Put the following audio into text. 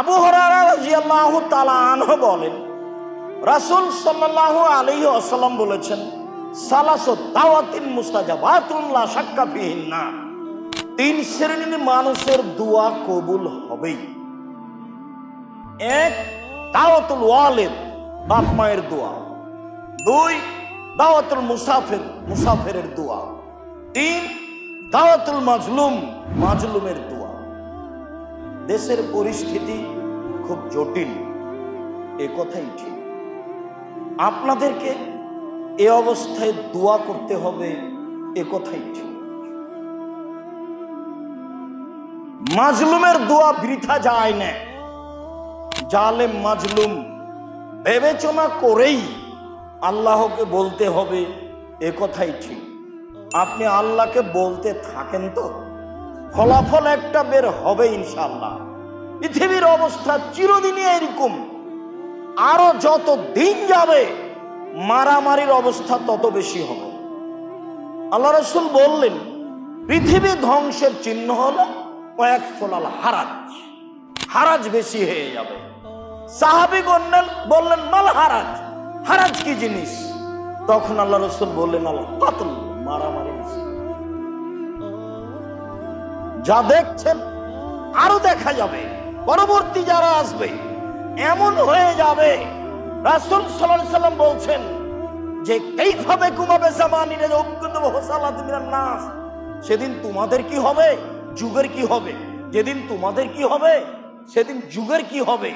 আবু হুরায়রা রাদিয়াল্লাহু তাআলা আনহু বলেন, রাসূল সাল্লাল্লাহু আলাইহি ওয়াসাল্লাম বলেছেন, সালাসু দাওয়াতিন মুস্তাজাবাতুন লা শাক্কা ফিহিন্না, তিন শ্রেণীর মানুষের দোয়া কবুল হবেই। এক, দাওয়াতুল ওয়ালিদ, বাপ মায়ের দোয়া। দুই, দাওয়াতুল মুসাফির, মুসাফিরের দোয়া। তিন, দাওয়াতুল মাজলুম, মাজলুমের দোয়া। দেশের পরিস্থিতি খুব জটিল, এ কথাই ঠিক। আপনাদেরকে এ অবস্থায় দোয়া করতে হবে, এ কথাই ঠিক। মাজলুমের দোয়া বৃথা যায় না। জালেম মাজলুম বিবেচনা করেই আল্লাহকে বলতে হবে, এ কথাই ঠিক। আপনি আল্লাহকে বলতে থাকেন তো ফলাফল একটা বের হবে ইনশাআল্লাহ। পৃথিবীর অবস্থা চিরদিনই এরকম। আরো যত দিন যাবে মারামারির অবস্থা তত বেশি হবে। আল্লাহ রাসূল বললেন, পৃথিবী ধ্বংসের চিহ্ন হলো কয়েক ফলাল হারাজ, হারাজ বেশি হয়ে যাবে। সাহাবীগণ বললেন, মাল হারাজ, হারাজ কি জিনিস? তখন আল্লাহ রাসূল বললেন, আল কাতল, মারামারি। যা দেখছেন আরো দেখা যাবে, পরবর্তী যারা আসবে এমন হয়ে যাবে। রাসূল সাল্লাল্লাহু আলাইহি ওয়াসাল্লাম বলছেন যে কাইফা বিকুম বিজামানিনা উবকুতু হুসালাত মিনান নাস, সেদিন তোমাদের কি হবে, যুগের কি হবে। যেদিন তোমাদের কি হবে সেদিন যুগের কি হবে।